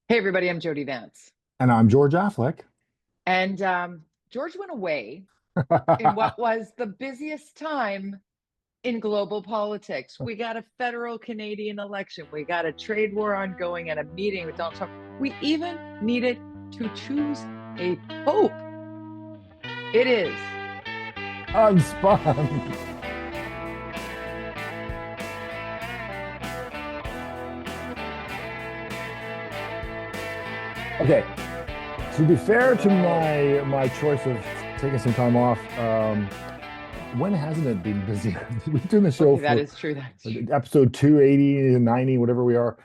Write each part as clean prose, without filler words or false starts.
Hey everybody, I'm Jody Vance. And I'm George Affleck. And George went away in what was the busiest time in global politics. We got a federal Canadian election. We got a trade war ongoing and a meeting with Donald Trump. We even needed to choose a pope. It is. UnSpun. Okay, to be fair to my choice of taking some time off, when hasn't it been busy? We've been doing the show Okay, that for is true. That's true. episode 280 and 90, whatever we are,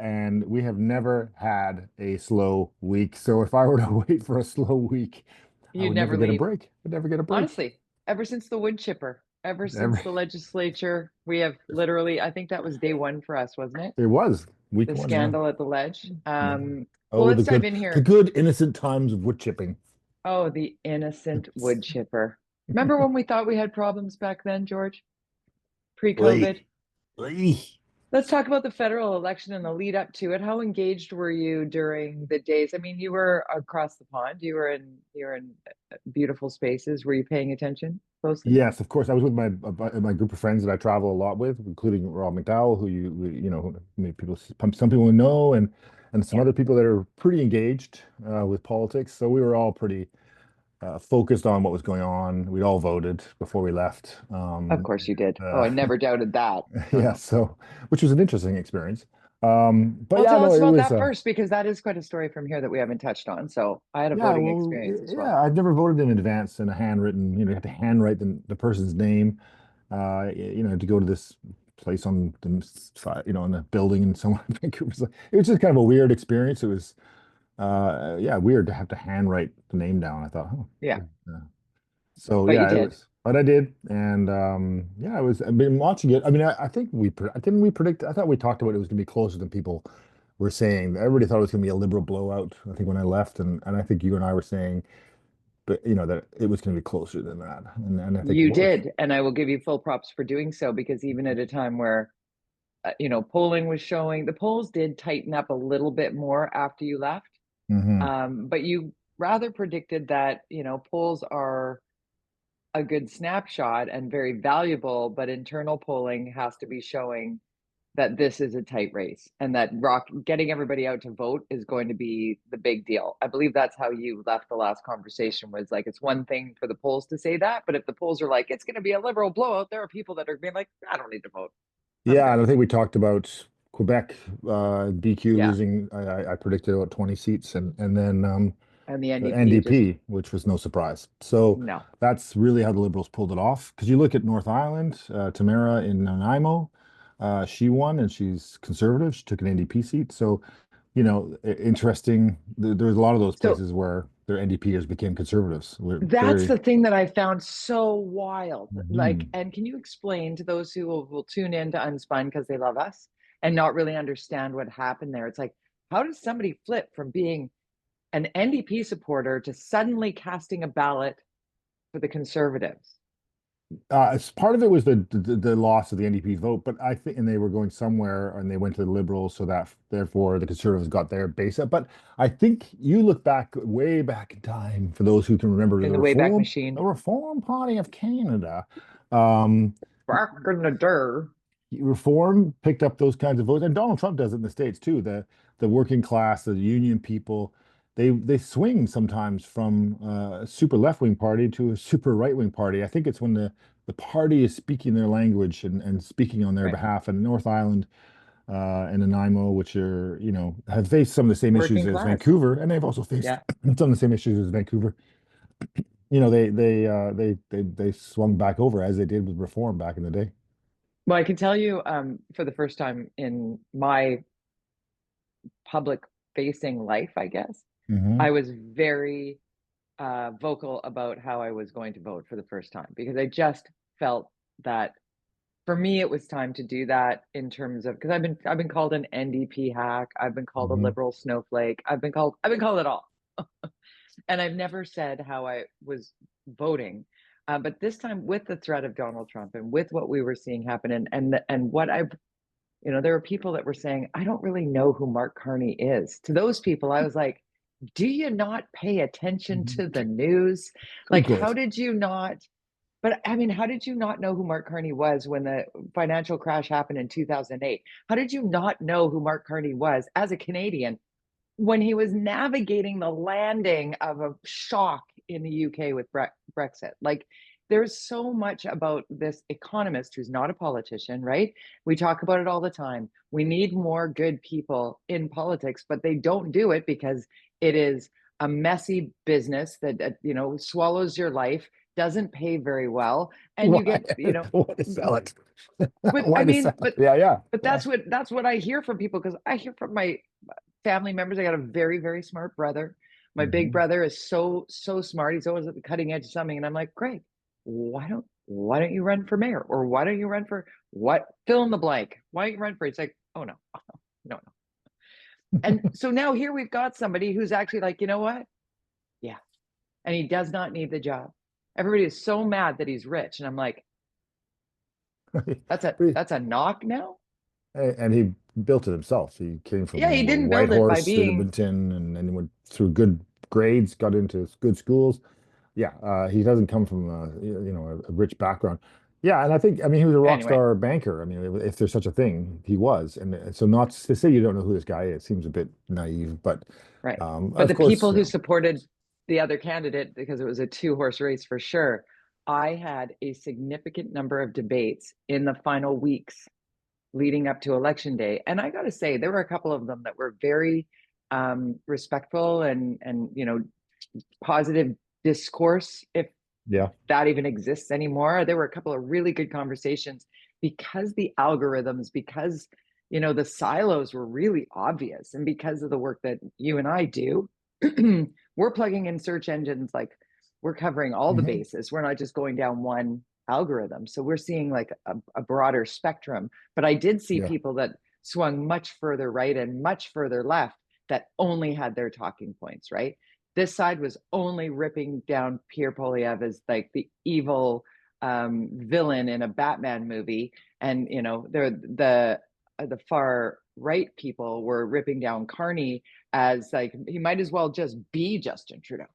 and we have never had a slow week. So if I were to wait for a slow week, I You'd would never never get a leave. break. I'd never get a break. Honestly, ever since the wood chipper, ever since Ever. the legislature, we have literally, I think that was day one for us, wasn't it? It was week The one, yeah. scandal at the ledge. Yeah. Well, Oh, let's dive in the here. good innocent times of wood chipping. Oh, the innocent wood chipper. Remember when we thought we had problems back then, George? Oy, Pre-COVID? oy. Let's talk about the federal election and the lead up to it. How engaged were you during the days? I mean, you were across the pond. You were in beautiful spaces. Were you paying attention closely? Yes, of course. I was with my group of friends that I travel a lot with, including Rob McDowell, who many people, some people know, and some Yeah, other people that are pretty engaged with politics. So we were all pretty focused on what was going on. We'd all voted before we left. of course you did. Oh, Uh, I never doubted that. No, yeah, no. so which was an interesting experience. But Well, yeah, tell no, us it about was that first because that is quite a story from here that we haven't touched on. So I had a Yeah, voting well, experience as well. yeah, I've never voted in advance in a handwritten, you have to handwrite the person's name, to go to this place on the side, on the building in somewhere in Vancouver. It was just kind of a weird experience. It was, yeah, weird to have to handwrite the name down. I thought, oh, Yeah, so but you yeah, it did. was, but I did. And, yeah, I've been watching it. I mean, I think didn't we predict, I thought we talked about it was going to be closer than people were saying. Everybody thought it was going to be a liberal blowout, I think, when I left. And I think you and I were saying, but that it was going to be closer than that, and I think it You was. did, and I will give you full props for doing so because even at a time where polling was showing the polls did tighten up a little bit more after you left. Hmm. But you rather predicted that, polls are a good snapshot and very valuable, but internal polling has to be showing that this is a tight race and that getting everybody out to vote is going to be the big deal. I believe that's how you left the last conversation was like it's one thing for the polls to say that, but if the polls are like it's going to be a liberal blowout, there are people that are being like, I don't need to vote. I'm Yeah, good. and I think we talked about Quebec, BQ Yeah. losing. I predicted about 20 seats, and then And the NDP just NDP, which was no surprise. So no. that's really how the Liberals pulled it off. Because you look at North Island, Tamara in Nanaimo, she won, and she's conservative. She took an NDP seat. So interesting. There's a lot of those So places where their NDPers became conservatives. We're that's very. the thing that I found so wild. Like, Mhm. and can you explain to those who will tune in to Unspun because they love us and not really understand what happened there? It's like, how does somebody flip from being an NDP supporter to suddenly casting a ballot for the conservatives? As part of it was the loss of the NDP vote, but I think, and they were going somewhere, and they went to the Liberals, so that therefore the Conservatives got their base up. But I think you look back way back in time, for those who can remember In the Wayback the Machine. Reform Party of Canada. Um, Back in the der. Reform picked up those kinds of votes, and Donald Trump does it in the States too. The working class, the union people, they swing sometimes from a super left-wing party to a super right-wing party. I think it's when the party is speaking their language and speaking on their Right. behalf. And North Island and Nanaimo, which are, have faced some of the same issues Working as class. Vancouver, and they've also faced Yeah. some of the same issues as Vancouver. They swung back over as they did with reform back in the day. Well, I can tell you, for the first time in my public facing life, I guess, Hmm. I was very vocal about how I was going to vote for the first time because I just felt that for me it was time to do that in terms of because I've been called an NDP hack, I've been called a Hmm. liberal snowflake, I've been called it all, and I've never said how I was voting. But this time, with the threat of Donald Trump and with what we were seeing happen, and what I've there were people that were saying, I don't really know who Mark Carney is. To those people, I was like, do you not pay attention to the news? Who Like, how cares? did you not? But I mean, how did you not know who Mark Carney was when the financial crash happened in 2008? How did you not know who Mark Carney was as a Canadian when he was navigating the landing of a shock in the UK with Brexit? Like, there's so much about this economist who's not a politician, right? We talk about it all the time. We need more good people in politics, but they don't do it because it is a messy business that swallows your life, doesn't pay very well, and you Why? get Why to sell it? but I Why to mean, sell it? Yeah, yeah, but yeah. that's what I hear from people, because I hear from my family members. I got a very, very smart brother. My big Hmm. brother is so smart. He's always at the cutting edge of something. And I'm like, great. Why don't you run for mayor? Or why don't you run for what? Fill in the blank. Why don't you run for it? It's like, oh no, no, no. And so now here we've got somebody who's actually like, you know what? Yeah. And he does not need the job. Everybody is so mad that he's rich. And I'm like, that's a But that's a knock now? and he built it himself. He came Yeah, he from didn't build it by Whitehorse, being Edmonton, and then went through good grades, got into good schools. Yeah, he doesn't come from a rich background. Yeah, and I think I mean he was a rock anyway, star banker. I mean, if there's such a thing, he was. And so not to say you don't know who this guy is seems a bit naive, but right. But of the course, people who supported the other candidate, because it was a two-horse race for sure, I had a significant number of debates in the final weeks leading up to election day. And I got to say, there were a couple of them that were very respectful and positive discourse, if yeah. that even exists anymore. There were a couple of really good conversations because the algorithms, because the silos were really obvious, and because of the work that you and I do, we're plugging in search engines, like we're covering all the Hmm. bases. We're not just going down one algorithm. So we're seeing like a broader spectrum. But I did see Yeah. people that swung much further right and much further left that only had their talking points, right? This side was only ripping down Pierre Poilievre as like the evil villain in a Batman movie, and the far right people were ripping down Carney as like he might as well just be Justin Trudeau,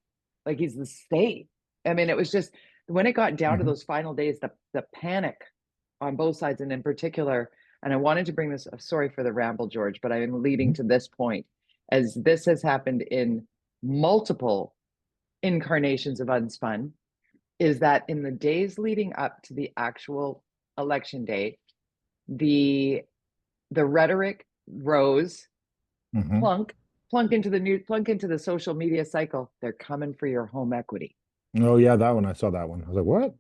like he's the state. I mean, it was just when it got down to Hmm. those final days, the panic on both sides, and in particular. And I wanted to bring this. Sorry for the ramble, George, but I'm leading Hmm. to this point, as this has happened in multiple incarnations of UnSpun, is that in the days leading up to the actual election day, the the rhetoric rose, Hmm. plunk, plunk into the social media cycle. They're coming for your home equity. Oh yeah, that one I saw that one. I was like, what?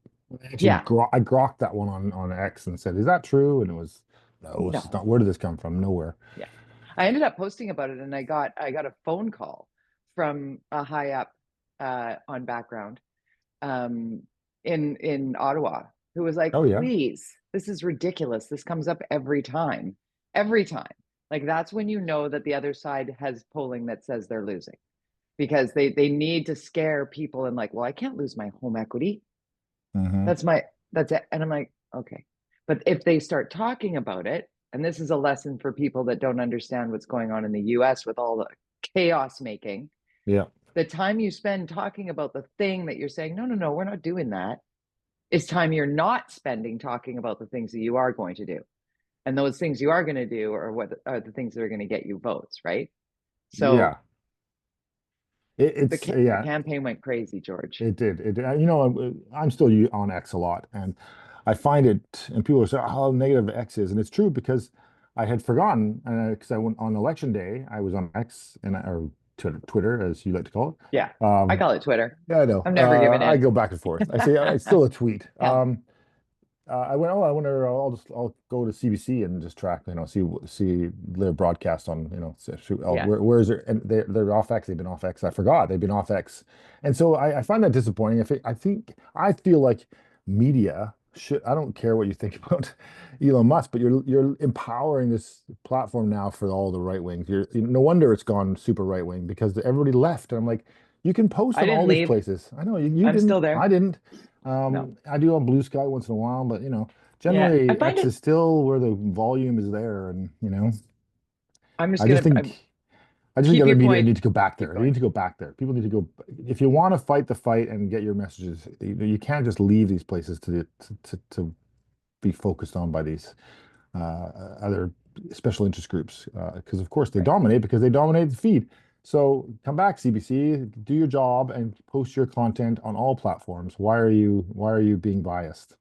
Yeah, I grokked that one on X and said, "Is that true?" And it was, no, it's not. no, Where did this come from? Nowhere. yeah. I ended up posting about it, and I got a phone call from a high up on background um, in Ottawa, who was like, Oh yeah. "Please, this is ridiculous. This comes up every time." Like that's when you know that the other side has polling that says they're losing, because they need to scare people and like, well, I can't lose my home equity. Hmm. That's it. And I'm like, okay, but if they start talking about it, and this is a lesson for people that don't understand what's going on in the U.S. with all the chaos making, Yeah. the time you spend talking about the thing that you're saying, no, no, no, we're not doing that, is time you're not spending talking about the things that you are going to do. And those things you are going to do are what are the things that are going to get you votes, right? So Yeah. It's the yeah. campaign went crazy, George. It did. It did. I'm still on X a lot, and I find it. And people say how negative X is, and it's true because I had forgotten because I went on election day. I was on X or Twitter, as you like to call Yeah, it. I call it Twitter. Yeah, I know. I'm never giving I in. go back and forth. I say it's still a tweet. Hell, I went, oh, I wonder, I'll go to CBC and just track, see their broadcast on, shoot, oh, yeah. where is it? And they're off X. They've been off X. I forgot they've been off X, and so I find that disappointing. I feel like media should. I don't care what you think about Elon Musk, but you're empowering this platform now for all the right wings. No wonder it's gone super right wing because everybody left. And I'm like, you can post I on all didn't these leave. places. I know you I'm didn't. still there. I didn't. No. I do on Blue Sky once in a while, but Yeah, I generally find X it. is still where the volume is there, and I'm just I just gonna think I just think keep other your media point. need to go back Keep there. They going. need to go back there. People need to go. If you want to fight the fight and get your messages, you can't just leave these places to be focused on by these other special interest groups, because of course they Right. dominate because they dominate the feed. So come back, CBC, do your job and post your content on all platforms. Why are you being biased?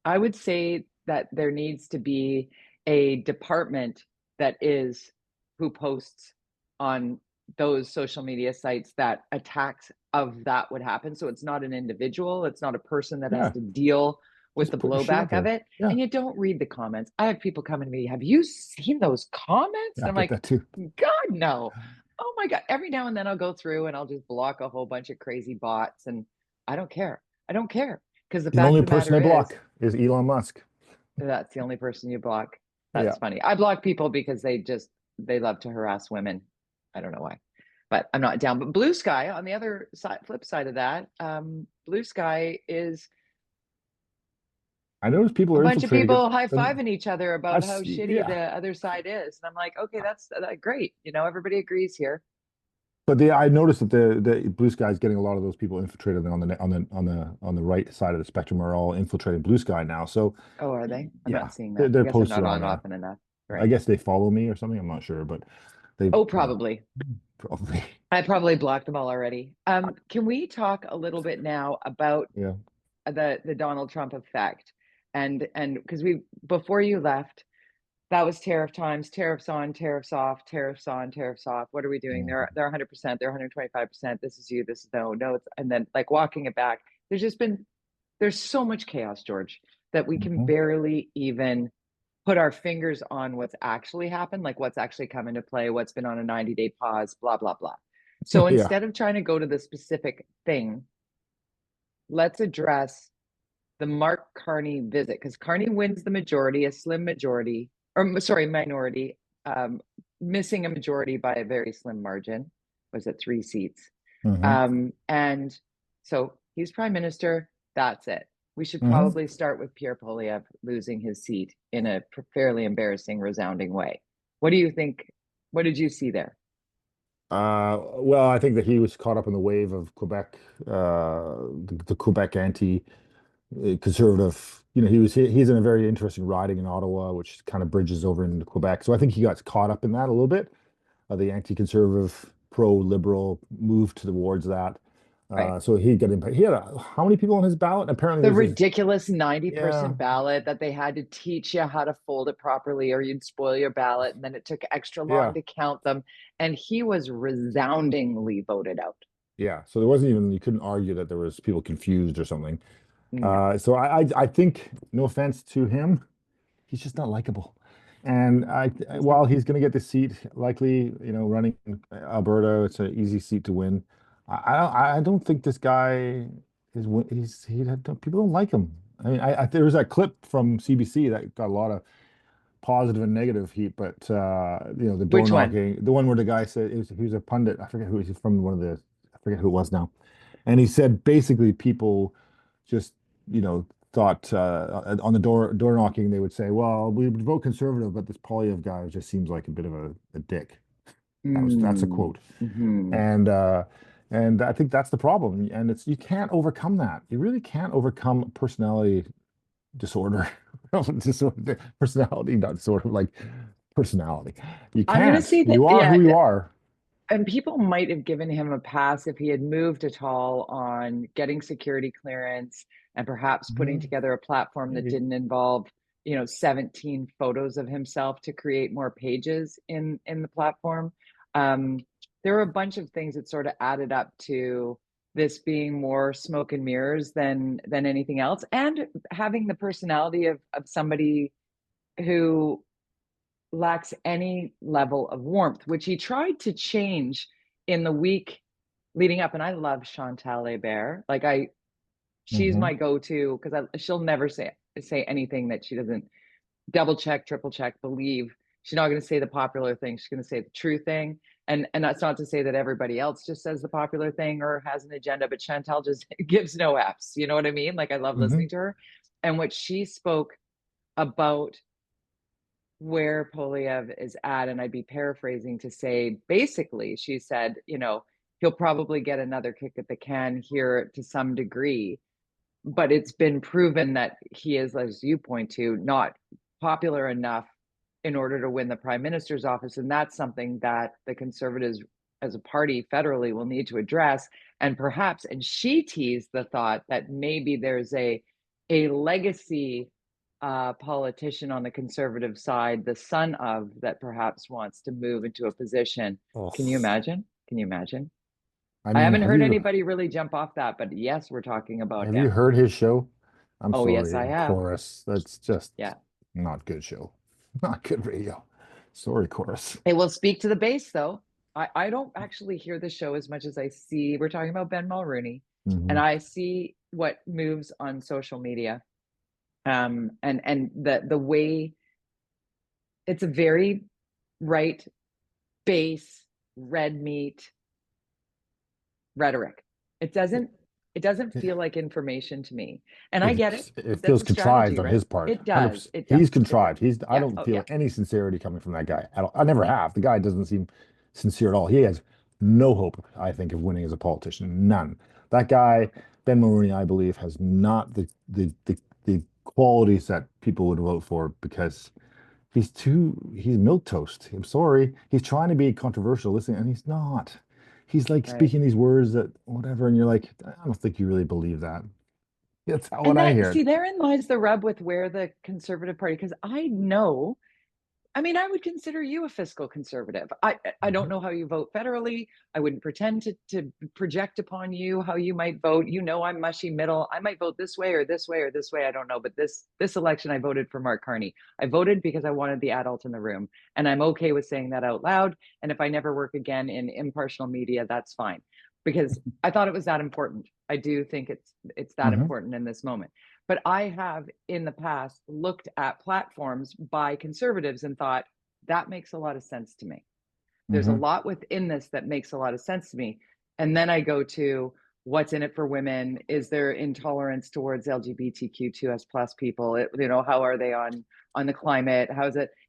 I would say that there needs to be a department that is who posts on those social media sites that attacks of that would happen. So it's not an individual, it's not a person that has Yeah, to deal with just the put your shit blowback out of there. it. Yeah, And you don't read the comments. I have people coming to me, have you seen those comments? yeah, And I I'm get like, that too. God, no. Oh my God. Every now and then I'll go through and I'll just block a whole bunch of crazy bots. And I don't care. I don't care. Because the The fact only of the person matter I is, block is Elon Musk. that's the only person you block. Yeah, That's funny. I block people because they love to harass women. I don't know why, but I'm not down. But Blue Sky, on the other side, flip side of that, Blue Sky is I notice people a are bunch of infiltrating it. people high Then fiving each other I about how see, shitty the yeah. other side is, and I'm like, okay, that's great. Everybody agrees here. But I noticed that the Blue Sky is getting a lot of those people infiltrated on the right side of the spectrum are all infiltrating Blue Sky now. So Oh, are they? I'm yeah, not seeing they're, that. I they're guess I'm posted not on on there. often enough. I Right. guess they follow me or something. I'm not sure, but they Oh, probably. probably I probably blocked them all already. Can we talk a little bit now about yeah. the Donald Trump effect? And because we before you left, that was tariff times, tariffs on, tariffs off, tariffs on, tariffs off. What are we doing? Mhm. They're 100%, they're 125%. This is you, this is no, it's and then like walking it back. There's so much chaos, George, that we can Mhm. barely even put our fingers on what's actually happened, like what's actually come into play, what's been on a 90-day pause, blah, blah, blah. So Yeah. instead of trying to go to the specific thing, let's address the Mark Carney visit because Carney wins the majority, a slim majority, or sorry, minority, um, missing a majority by a very slim margin. Was it 3 seats? Hmm. And so he's prime minister. That's it. We should Hmm. probably start with Pierre Poilievre losing his seat in a fairly embarrassing, resounding way. What do you think? What did you see there? Well, I think that he was caught up in the wave of Quebec, the Quebec anti-conservative. He's in a very interesting riding in Ottawa, which kind of bridges over into Quebec. So I think he got caught up in that a little bit. The anti-conservative, pro-liberal move towards that. Right. So he had how many people on his ballot? Apparently, The there's this. ridiculous Yeah, 90-person ballot that they had to teach you how to fold it properly or you'd spoil your ballot. And then it took extra long yeah, to count them. And he was resoundingly voted out. yeah. So there wasn't even you couldn't argue that there was people confused or something. No. So I think, no offense to him, he's just not likable. And He's while not. he's going to get the seat, likely, running in Alberta, it's an easy seat to win. I don't think this guy is. People don't like him. I mean, there was that clip from CBC that got a lot of positive and negative heat, but the door Which one? knocking, the one where the guy said he was a pundit. I forget who he's from. I forget who it was now, and he said basically people just thought on the door knocking they would say, well, we would vote conservative, but this Polyev guy just seems like a bit of a dick. That's a Mm, quote, hmm and I think that's the problem, and you can't overcome that. You really can't overcome personality disorder, personality, not disorder, like personality. You I'm going to can't. say that, You are yeah. who you are. And people might have given him a pass if he had moved at all on getting security clearance and perhaps putting Mhm. together a platform that Maybe. didn't involve 17 photos of himself to create more pages in the platform. um, there were a bunch of things that sort of added up to this being more smoke and mirrors than anything else, and having the personality of somebody who lacks any level of warmth, which he tried to change in the week leading up. And I love Chantal Hébert. She's Hmm. my go-to because she'll never say anything that she doesn't double check, triple check, believe. She's not going to say the popular thing. She's going to say the true thing. And that's not to say that everybody else just says the popular thing or has an agenda, but Chantal just gives no F's. You know what I mean? Like I love listening Hmm. to her. And what she spoke about where Poilievre is at, and I'd be paraphrasing to say, basically, she said, he'll probably get another kick at the can here to some degree, but it's been proven that he is, as you point to, not popular enough in order to win the prime minister's office. And that's something that the Conservatives as a party federally will need to address. And perhaps, and she teased the thought that maybe there's a legacy politician on the Conservative side, the son of, that perhaps wants to move into a position. Oh, Can you imagine? Can you imagine? I I mean, haven't heard anybody really jump off that, but yes, we're talking about have you him. heard his show? I'm Oh, yes, I sorry, have. Chorus. That's just Yeah. not good show. Not good radio. Sorry, Chorus. It will speak to the base, though. I don't actually hear the show as much as I see. We're talking about Ben Mulroney, and I see what moves on social media. And the way it's a very right base red meat rhetoric. It doesn't feel like information to me. And I get it. It That's feels a strategy, contrived on right? his part. It does. 100%. It does. He's contrived. I Yeah. don't Oh, feel yeah. any sincerity coming from that guy at all. I never have. The guy doesn't seem sincere at all. He has no hope, I think, of winning as a politician. None. That guy, Ben Mulroney, I believe, has not the qualities that people would vote for because he's milk toast. I'm sorry. He's trying to be controversial, listening, and he's not. He's like Right. speaking these words that whatever, and you're like, I don't think you really believe that. That's how And what I that, hear. see, therein lies the rub with where the Conservative Party, because I mean, I would consider you a fiscal conservative. I don't know how you vote federally. I wouldn't pretend to project upon you how you might vote. I'm mushy middle. I might vote this way or this way or this way. I don't know. But this election, I voted for Mark Carney. I voted because I wanted the adult in the room, and I'm okay with saying that out loud. And if I never work again in impartial media, that's fine, because I thought it was that important. I do think it's that important in this moment. But I have in the past looked at platforms by conservatives and thought, that makes a lot of sense to me. There's a lot within this that makes a lot of sense to me. And then I go to what's in it for women. Is there intolerance towards LGBTQ2S plus people? How are they on the climate?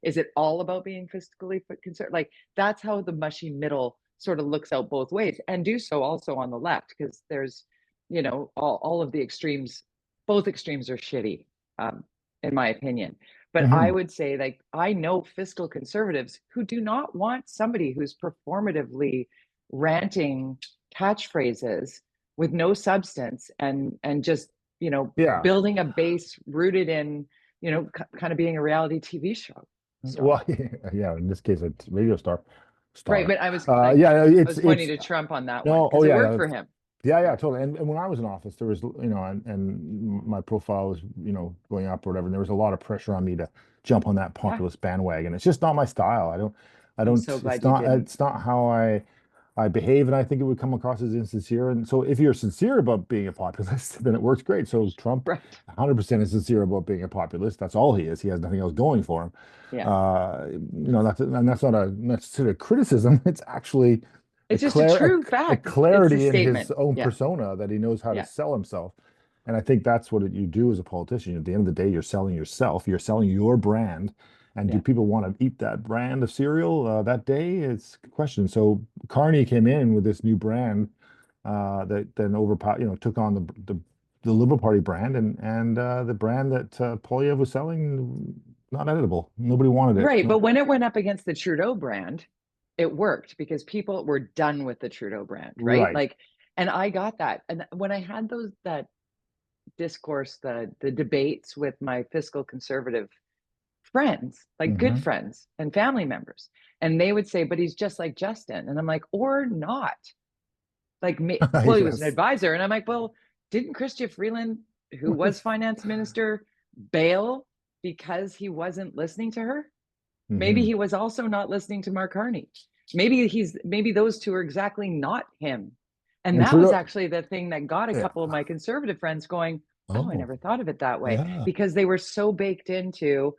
Is it all about being fiscally concerned? Like, that's how the mushy middle sort of looks out both ways, and do so also on the left, because there's, all of the extremes. Both extremes are shitty, in my opinion. But I would say, like, I know fiscal conservatives who do not want somebody who's performatively ranting catchphrases with no substance and just, Yeah. building a base rooted in, kind of being a reality TV show. So, Well, yeah, in this case, a radio star. right. But I was Yeah, I was pointing to Trump on that one, no, because it worked for him. Yeah, totally. And when I was in office, there was, and my profile was, going up or whatever, and there was a lot of pressure on me to jump on that populist bandwagon. It's just not my style. I'm so glad it's you not, didn't. it's not how I behave, and I think it would come across as insincere. And so if you're sincere about being a populist, then it works great. So Trump, Right. 100% is sincere about being a populist. That's all he is. He has nothing else going for him. Yeah. That's not necessarily a criticism. It's actually It's just a true fact. clarity It's a in his statement. own Yeah. persona that he knows how to Yeah. sell himself. And I think that's what you do as a politician. At the end of the day, you're selling yourself. You're selling your brand. And do Yeah. people want to eat that brand of cereal that day? It's a question. So Carney came in with this new brand that then took on the Liberal Party brand, and the brand that Poliev was selling, not editable. Nobody wanted it. Right. But when it went up against the Trudeau brand, it worked because people were done with the Trudeau brand, right? Right. Like, and I got that. And when I had that discourse, the debates with my fiscal conservative friends, like good friends and family members, and they would say, but he's just like Justin. And I'm like, or not. Like, well, he was an Yes. advisor. And I'm like, well, didn't Chrystia Freeland, who was finance minister, bail because he wasn't listening to her? Maybe he was also not listening to Mark Carney. Maybe those two are exactly not him. And that was actually the thing that got a couple of my conservative friends going, oh, I never thought of it that way. Yeah. Because they were so baked into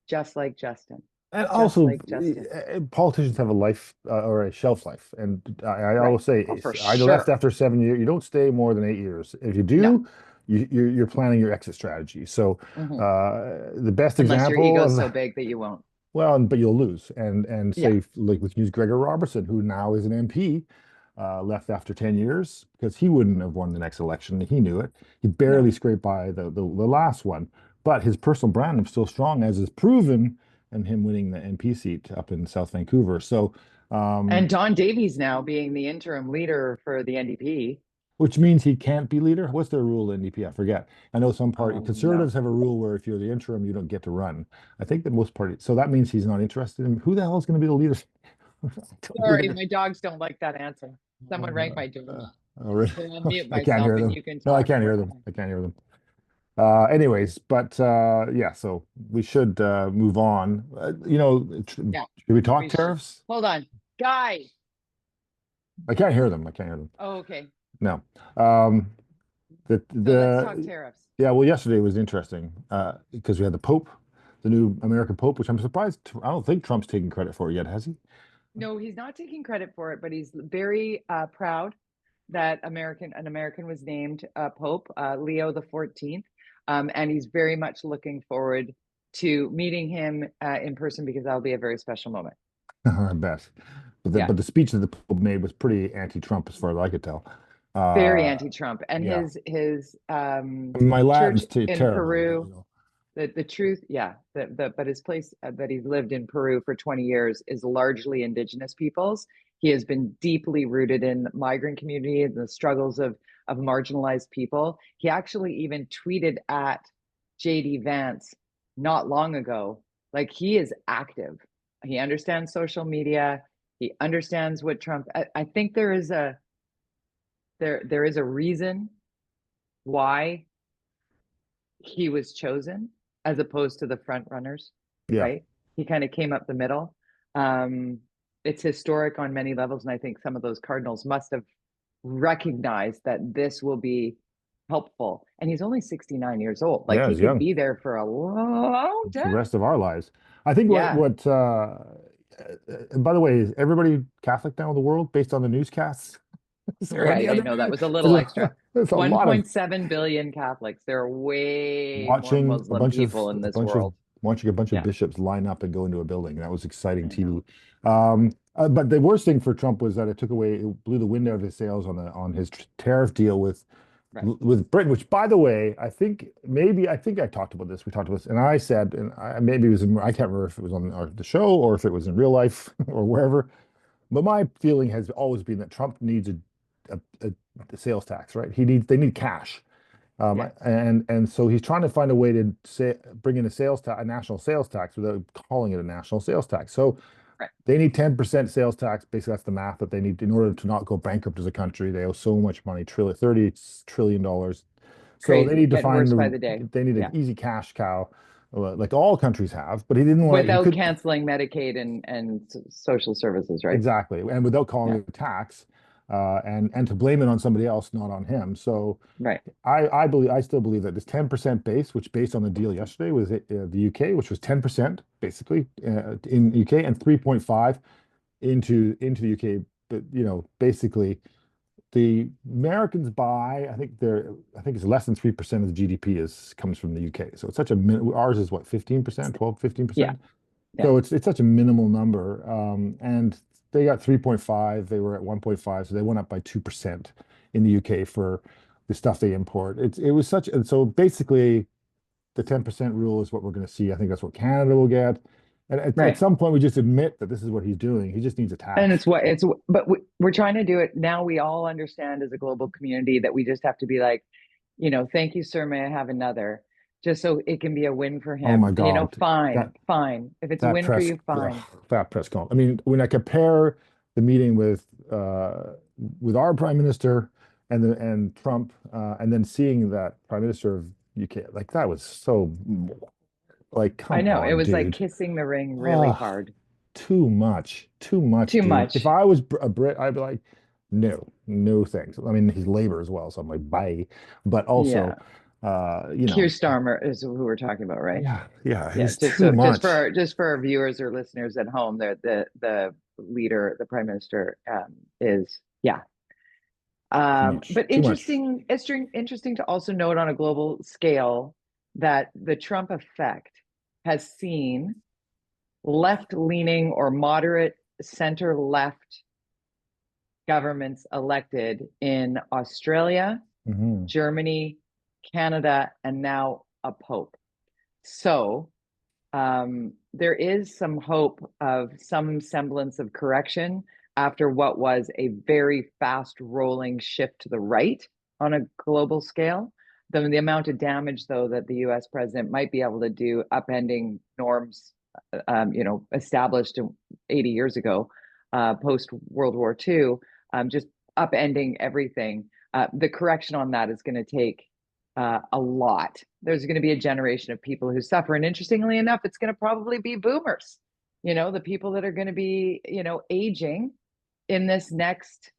just like Justin. And Just also, like Justin. politicians have a life or a shelf life. And I Right. always say, Oh, for I left sure. after 7 years. You don't stay more than 8 years. If you do, No. you're planning your exit strategy. So Mhm. the best Unless your example ego's of so that, big that you won't. well, but you'll lose. And Yeah. say like we can use Gregor Robertson, who now is an MP, left after 10 years because he wouldn't have won the next election. He knew it. He barely No. scraped by the last one, but his personal brand was still strong, as is proven in him winning the MP seat up in South Vancouver. So, And um, Don Davies now being the interim leader for the NDP. which means he can't be leader. What's their rule in NDP? I forget. I know some party Oh no. conservatives have a rule where if you're the interim, you don't get to run. I think that most parties. So that means he's not interested in who the hell is going to be the leader. Sorry, my dogs don't like that answer. Someone rang Uh, my door. oh, really? Here, I'll Okay, mute I can't myself hear and them. you can No, I talk can't more. hear them. I can't hear them. Anyways, but yeah, so we should move on. Yeah, Should we talk we should. tariffs? Hold on. Guy. I can't hear them. I can't hear them. Oh, okay. No. Um, So let's talk tariffs. yeah, well, yesterday was interesting because we had the Pope, the new American Pope, which I'm surprised. I don't think Trump's taking credit for it yet, has he? No, he's not taking credit for it, but he's very proud that an American was named Pope, Leo the 14th. And he's very much looking forward to meeting him in person because that'll be a very special moment. I bet. Yeah, But the speech that the Pope made was pretty anti-Trump as far as I could tell. very Uh, anti-Trump. And yeah, his my church Latin's in terrible, but Peru, the truth, yeah, but his place that he's lived in Peru for 20 years is largely indigenous peoples. He has been deeply rooted in the migrant community and the struggles of marginalized people. He actually even tweeted at Jody Vance not long ago. Like he is active. He understands social media. He understands what Trump. I think there is a reason why he was chosen as opposed to the front runners, yeah. right? He kind of came up the middle. Um, it's historic on many levels, and I think some of those Cardinals must have recognized that this will be helpful. And he's only 69 years old. Like Yeah, he he's could young. be there for a long The time. rest of our lives. I think Yeah. by the way, is everybody Catholic now in the world based on the newscasts? Is there any Right. I other? know that was a little extra. There's a lot of 1.7 billion Catholics. There are way more watching Muslim people in this world. a bunch of Yeah. bishops line up and go into a building. That was exciting I know. TV. But the worst thing for Trump was that it blew the wind out of his sails on his tariff deal Right. with Britain. Which, by the way, I think I talked about this. We talked about this, and I said, maybe it was I can't remember if it was on the show or if it was in real life or wherever. But my feeling has always been that Trump needs a sales tax, right? They need cash. Yes. And so he's trying to find a way to bring in a national sales tax without calling it a national sales tax. So Right. they need 10% sales tax. Basically, that's the math that they need in order to not go bankrupt as a country. They owe so much money, $30 trillion. So they Crazy. need to Getting find worse by the day. they need an Yeah. easy cash cow, like all countries have. But he Without could canceling Medicaid and social services, right? exactly, and without calling Yeah. it a tax, and to blame it on somebody else, not on him. So Right. I still believe that this 10% base, which based on the deal yesterday was the UK, which was 10% basically in UK and 3.5 into the UK. But basically the Americans buy, I think it's less than 3% of the GDP comes from the UK. So it's such ours is what, 15%, 12, Yeah. 15%. Yeah. So it's such a minimal number. And they got 3.5, they were at 1.5, so they went up by 2% in the UK for the stuff they import. And so basically the 10% rule is what we're going to see. I think that's what Canada will get. And at Right. some point we just admit that this is what he's doing. He just needs a And tax. but we're trying to do it now. We all understand as a global community that we just have to be like, thank you, sir. May I have another? Just so it can be a win for Oh my him. God. Fine, That fine. If it's a that win for press you, fine. that press con. I mean, when I compare the meeting with our prime minister and Trump, and then seeing that prime minister of UK, like that was so like, I come know it on, was like dude. kissing the ring really Ah, hard. too much, Too dude. If much. I was a Brit, I'd be like, no, thanks. I mean, he's labor as well, so I'm like, bye. But Yeah. also, you Keir know, Starmer is who we're talking about, right? yeah, Yeah. he's too much. Just for our viewers or listeners at home, the leader, the prime minister, is yeah. Too much. But Too much. interesting to also note on a global scale that the Trump effect has seen left-leaning or moderate center-left governments elected in Australia, Hmm. Germany, Canada, and now a pope. So there is some hope of some semblance of correction after what was a very fast rolling shift to the right on a global scale. The amount of damage, though, that the US president might be able to do upending norms, established 80 years ago, post World War II, just upending everything. The correction on that is going to take a lot. There's going to be a generation of people who suffer. And interestingly enough, it's going to probably be boomers, the people that are going to be, aging in this next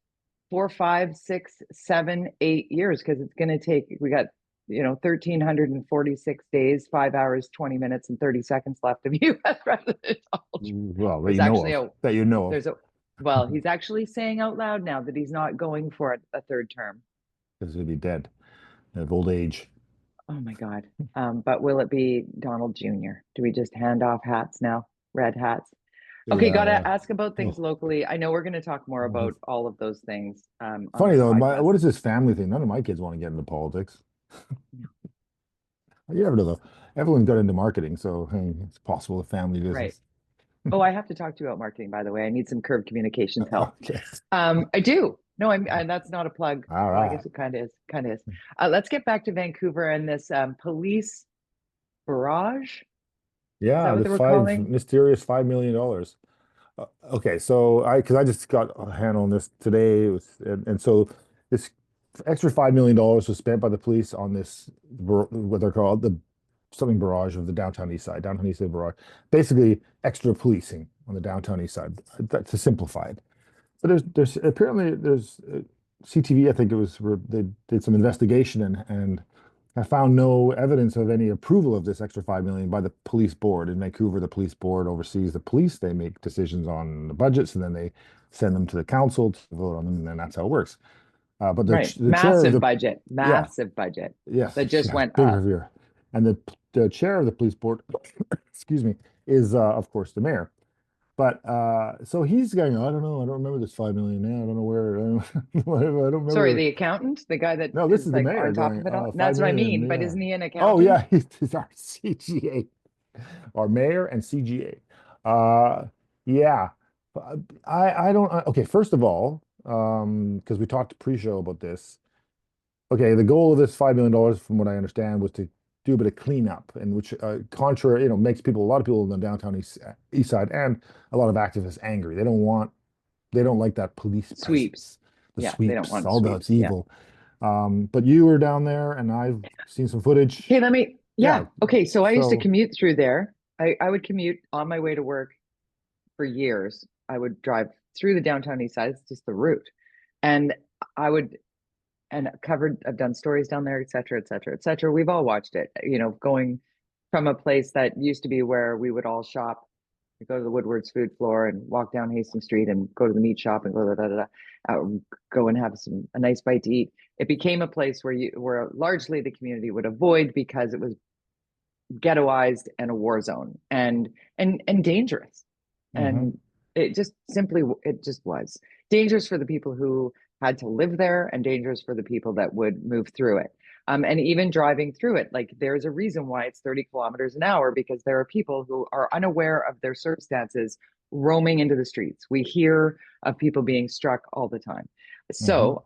4, 5, 6, 7, 8 years, because it's going to take, we got, 1,346 days, 5 hours, 20 minutes, and 30 seconds left of US presidential. Well, that There's you know actually of. That you know of. there's a, well, he's actually saying out loud now that he's not going for a third term. Because he'll be dead of old age. Oh my God. But will it be Donald Jr.? Do we just hand off hats now? Red hats? Okay, got Yeah. to ask about things Oh. locally. I know we're going to talk more about all of those things on Funny this though, podcast. what is this family thing? None of my kids want to get into politics. You never know though. Evelyn got into marketing, so hey, it's possible the family Right. business. Oh, I have to talk to you about marketing, by the way. I need some curved communications help. Okay. I do. No, that's not a plug. All Well, I right. guess it kind of is. Kind of is. Let's get back to Vancouver and this police barrage. Is that Yeah, what the they were five calling? mysterious $5 million. Okay, so because I just got a handle on this today, and so this extra $5 million was spent by the police on this what they're called the something barrage of the Downtown Eastside, Downtown Eastside barrage. Basically, extra policing on the Downtown Eastside. That's to simplify it. But there's apparently there's CTV. I think it was where they did some investigation and I found no evidence of any approval of this extra 5 million by the police board in Vancouver. The police board oversees the police. They make decisions on the budgets and then they send them to the council to vote on them, and then that's how it works. But Right. the chair of the yeah, Massive budget yes, that just yeah, went big up. review. And the chair of the police board, excuse me, is of course the mayor. But so he's going, I don't know, I don't remember this 5 million now. I don't know where. I don't Sorry, remember. the accountant, the guy that No, this is is the like mayor on top going, of it all. five That's what I million, mean. But yeah. isn't he an Oh accountant? yeah, he's our CGA, our mayor and CGA. Yeah. I don't okay, first of all, because we talked pre-show about this. Okay, the goal of this $5 million, from what I understand, was to do a bit of cleanup, and which, contrary, makes a lot of people in the downtown east side and a lot of activists angry. They don't like that police Sweeps. presence, the Yeah, they don't sweeps, want all that's sweeps. Yeah. evil. But you were down there, and I've seen some footage. Okay, Yeah, yeah. Okay, so I used to so commute through there. I would commute on my way to work for years. I would drive through the downtown east side. It's just the route. And I would, and I've done stories down there, et cetera, et cetera, et cetera. We've all watched it, going from a place that used to be where we would all shop. We go to the Woodward's food floor and walk down Hastings Street and go to the meat shop and go go and have a nice bite to eat. It became a place where largely the community would avoid because it was ghettoized and a war zone and dangerous. mhm, And it just was dangerous for the people who had to live there and dangerous for the people that would move through it. And even driving through it, like there's a reason why it's 30 kilometers an hour, because there are people who are unaware of their circumstances roaming into the streets. We hear of people being struck all the time. mhm, So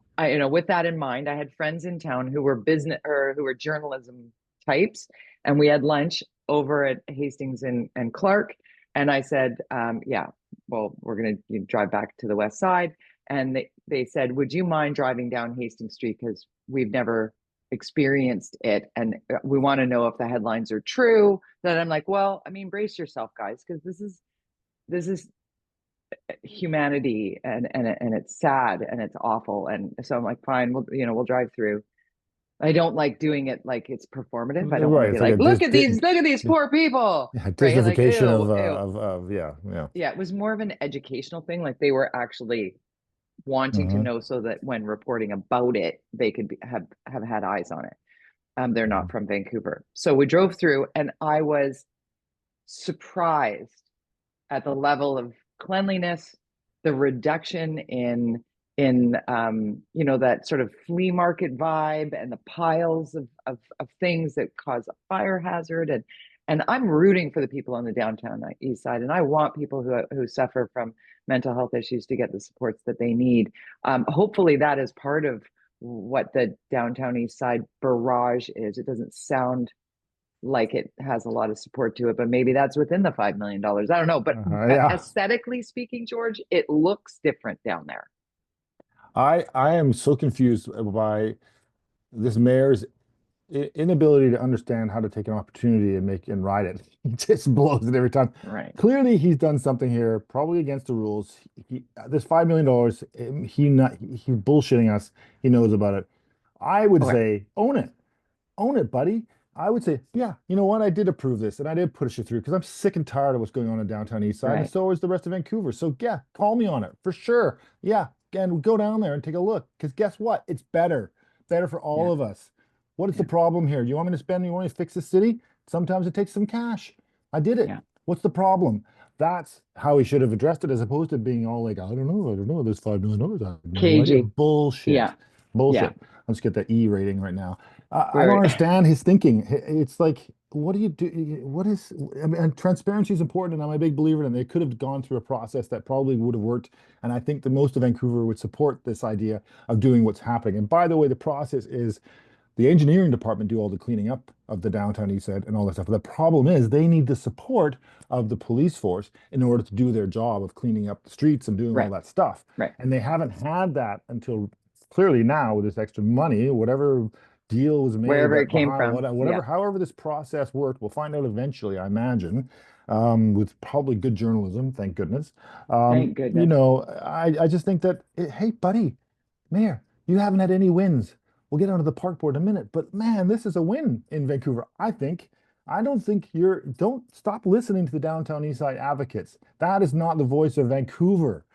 with that in mind, I had friends in town who were business or who were journalism types, and we had lunch over at Hastings and Clark. And I said, yeah, well, we're going to drive back to the west side. And they said, would you mind driving down Hastings Street? Because we've never experienced it. And we want to know if the headlines are true. Then I'm like, well, I mean, brace yourself, guys, because this is humanity and it's sad and it's awful. And so I'm like, fine, we'll drive through. I don't like doing it like it's performative. I don't want to right. be It's like a like, look at these poor people, yeah, right? Like, Disneyfication ew, ew. of yeah, yeah. Yeah, it was more of an educational thing. Like they were actually wanting to Uh-huh. know so that when reporting about it, they could have had eyes on it. They're not from Vancouver. So we drove through, and I was surprised at the level of cleanliness, the reduction in that sort of flea market vibe and the piles of things that cause a fire hazard. And I'm rooting for the people on the downtown east side, and I want people who suffer from mental health issues to get the supports that they need. Hopefully that is part of what the downtown east side barrage is. It doesn't sound like it has a lot of support to it, but maybe that's within the $5 million. I don't know. But Yeah. aesthetically speaking, George, it looks different down there. I am so confused by this mayor's inability to understand how to take an opportunity and make and ride it. He just blows it every time. Right. Clearly, he's done something here, probably against the rules. This $5 million, he's bullshitting us. He knows about it. I would Okay. say own it, buddy. I would say, yeah, you know what? I did approve this and I did push it through because I'm sick and tired of what's going on in downtown east side, and Right. so is the rest of Vancouver. So yeah, call me on it for sure. Yeah, and go down there and take a look because guess what? It's better for all Yeah. of us. What is the Yeah. problem here? You want me to spend? You want me to fix the city? Sometimes it takes some cash. I did it. Yeah. What's the problem? That's how he should have addressed it, as opposed to being all like, I don't know. There's $5 million. I have no idea. KG. Bullshit. Yeah. Yeah. Bullshit. Let's get the E rating right now. I don't We're understand his thinking. It's like, what do you do? What is, I mean, and transparency is important, and I'm a big believer in it. They could have gone through a process that probably would have worked. And I think that most of Vancouver would support this idea of doing what's happening. And by the way, the process is the engineering department do all the cleaning up of the downtown east side and all that stuff. The problem is they need the support of the police force in order to do their job of cleaning up the streets and doing all right. that stuff. Right. And they haven't had that until clearly now with this extra money, whatever deal was made Wherever it that came behind from. whatever, Yeah. however this process worked, we'll find out eventually, I imagine, with probably good journalism, thank goodness. Thank You goodness. know, I just think that, hey, buddy, Mayor, you haven't had any wins. We'll get onto the park board in a minute, but man, this is a win in Vancouver. I think. I don't think don't stop listening to the downtown east side advocates. That is not the voice of Vancouver.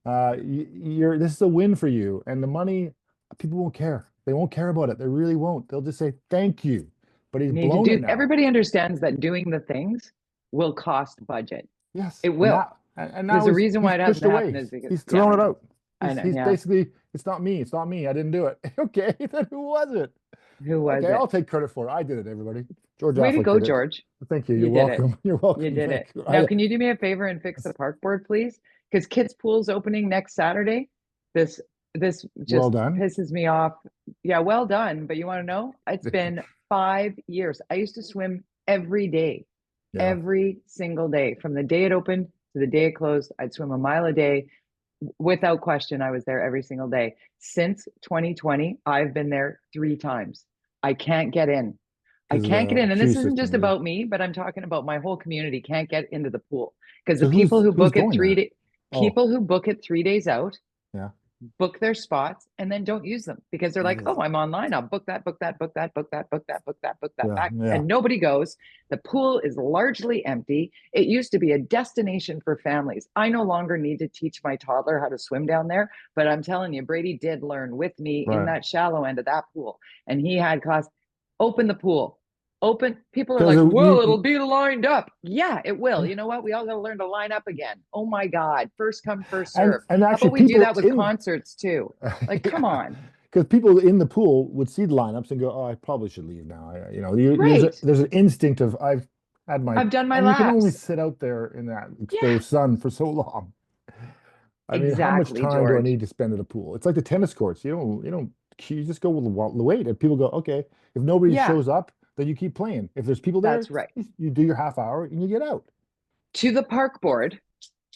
This is a win for you, and the money, people won't care. They won't care about it. They really won't. They'll just say thank you. But he's Need to blown it do, now. everybody understands that doing the things will cost budget. Yes, It and will. now and There's now a reason why he's it pushed hasn't happened away. is because, He's yeah, thrown I it know. out. I know. He's Yeah. basically, it's not me. It's not me. I didn't do it. Okay, then who was it? Who was Okay, it? I'll take credit for it. I did it, everybody. Way to George-Affleck go, did it. George. Thank you. You're You did it. welcome. You're You welcome. did it. Thank you. Now, can you do me a favor and fix the park board, please? Because Kids Pool's opening next Saturday. This this Well just done. pisses me off. Yeah, well done. But you want to know? It's been 5 years. I used to swim every day, Yeah. every single day, from the day it opened to the day it closed. I'd swim a mile a day. Without question, I was there every single day. Since 2020, I've been there 3 times. I can't get in. I Because of can't get the in. And queue this isn't just system, yeah. about me, but I'm talking about my whole community can't get into the pool because the So people who who's book it going there? Oh, people who book it 3 days out yeah. book their spots and then don't use them because they're like, Ugh. oh, I'm online. I'll book that, book that, book that, book that, book that, book that, book that Yeah, back. yeah. And nobody goes. The pool is largely empty. It used to be a destination for families. I no longer need to teach my toddler how to swim down there, but I'm telling you, Brady did learn with me in Right. that shallow end of that pool. And he had class, open the pool. Open. People are Because like, well, it'll you be lined up. Yeah, it will. yeah. You know what? We all got to learn to line up again. Oh my God. First come, first serve. And How actually about we do people that with in concerts too? Like, come yeah. on. Because people in the pool would see the lineups and go, "Oh, I probably should leave now." Right. There's an instinct of I've had my, I've done my and you can only laps. sit out there in that Yeah, exposed sun for so long. I mean, how much exactly, time do I George. need to spend at a pool? It's like the tennis courts. You just go with the weight, and people go, okay. If nobody Yeah, shows up, then you keep playing. If there's people there, that's right. you do your half hour and you get out. To the park board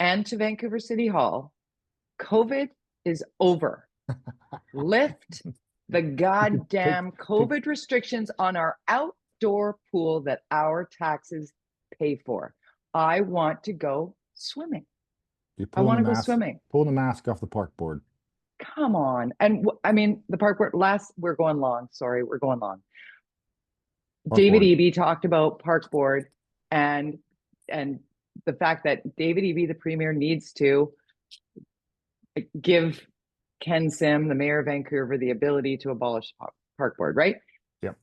and to Vancouver City Hall, COVID is over. Lift the You could goddamn take COVID restrictions on our outdoor pool that our taxes pay for. I want to go swimming. you I want to go swimming. pulling the mask off the park board. Come on. And I mean, the park board, we're going long. Sorry, we're going long. Park board. David-Eby talked about park board and and the fact that David-Eby, the premier, needs to give Ken Sim, the mayor of Vancouver, the ability to abolish park board, right? Yep.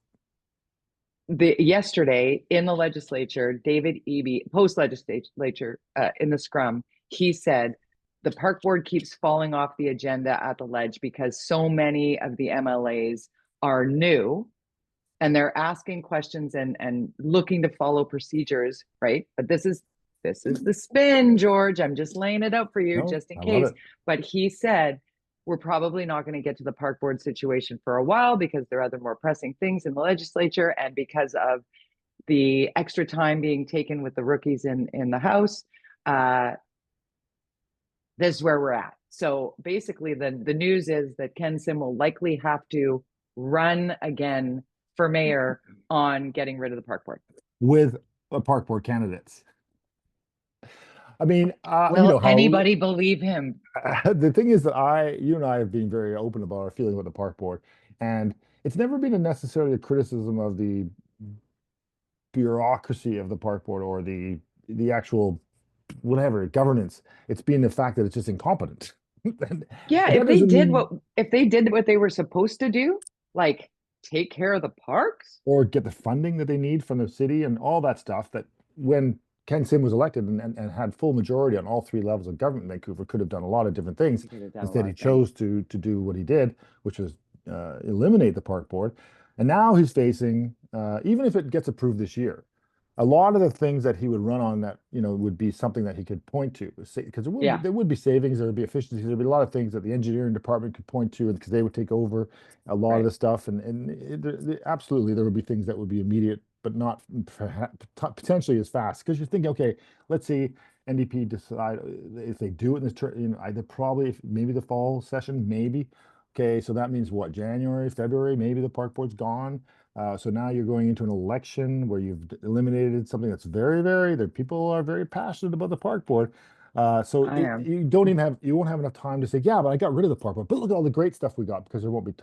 Yesterday in the legislature, David-Eby, post legislature in the scrum, he said the park board keeps falling off the agenda at the ledge because so many of the MLAs are new and they're asking questions and looking to follow procedures, right? But this is the spin, George. I'm just laying it out for you No, just in I love case. it. But he said we're probably not going to get to the park board situation for a while because there are other more pressing things in the legislature and because of the extra time being taken with the rookies in the House. This is where we're at. So basically, the news is that Ken Sim will likely have to run again for mayor on getting rid of the park board. With park board candidates. I mean, you Will know how anybody believe him? the thing is that you and I have been very open about our feeling about the park board, and it's never been necessarily a criticism of the bureaucracy of the park board or the actual whatever governance. It's been the fact that it's just incompetent. Yeah, But that doesn't mean if they did what they were supposed to do, like take care of the parks, or get the funding that they need from the city and all that stuff that when Ken Sim was elected and had full majority on all three levels of government in Vancouver, could have done a lot of different things. he could have done a Instead, lot he of things. chose to do what he did, which was eliminate the park board. And now he's facing, even if it gets approved this year, a lot of the things that he would run on that, would be something that he could point to, because Yeah, there would be savings, there would be efficiencies, there'd be a lot of things that the engineering department could point to, and because they would take over a lot of right. the stuff, absolutely there would be things that would be immediate, but not potentially as fast. Because you're thinking, okay, let's see, NDP decide if they do it in this, either probably maybe the fall session, maybe. Okay, so that means what, January, February, maybe the park board's gone. So now you're going into an election where you've eliminated something that's that people are very passionate about the park board. So I am. you won't have enough time to say, yeah, but I got rid of the park board, but look at all the great stuff we got, because there won't be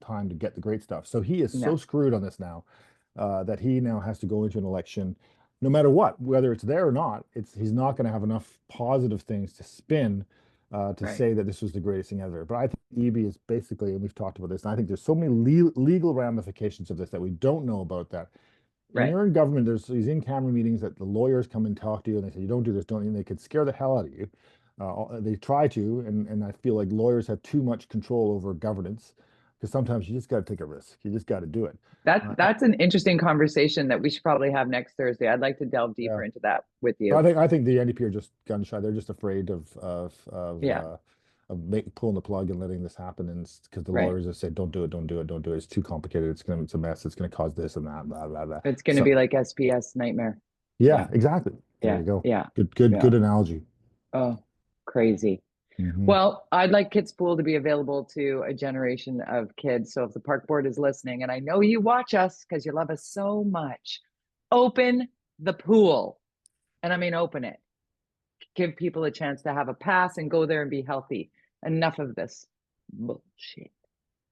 time to get the great stuff. So he is so No, screwed on this now, that he now has to go into an election, no matter what, whether it's there or not, he's not going to have enough positive things to spin, to right, say that this was the greatest thing ever. But I think EB is basically, and we've talked about this, and I think there's so many legal ramifications of this that we don't know about. That when right. you're in government, there's these in-camera meetings that the lawyers come and talk to you, and they say, you don't do this, don't you? And they could scare the hell out of you. They try to, and I feel like lawyers have too much control over governance, because sometimes you just got to take a risk. You just got to do it. That's an interesting conversation that we should probably have next Thursday. I'd like to delve Yeah. deeper into that with So you. I think the NDP are just gun shy. They're just afraid Yeah, pulling the plug and letting this happen, and because the right. lawyers have said, don't do it, don't do it, don't do it. It's too complicated. It's a mess. It's gonna cause this and that, blah blah blah. It's going to be So like SPS nightmare. yeah, Yeah, exactly. There yeah, you go. yeah, Good yeah. analogy. Oh, crazy. Hmm. Well, I'd like Kids Pool to be available to a generation of kids. So if the park board is listening, and I know you watch us because you love us so much, open the pool. And I mean, open it. Give people a chance to have a pass and go there and be healthy. Enough of this bullshit.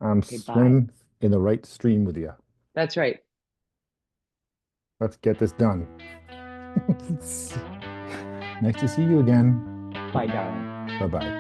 I'm Okay, bye. swimming in the right stream with you. That's right. Let's get this done. Nice to see you again. Bye, darling. Bye bye.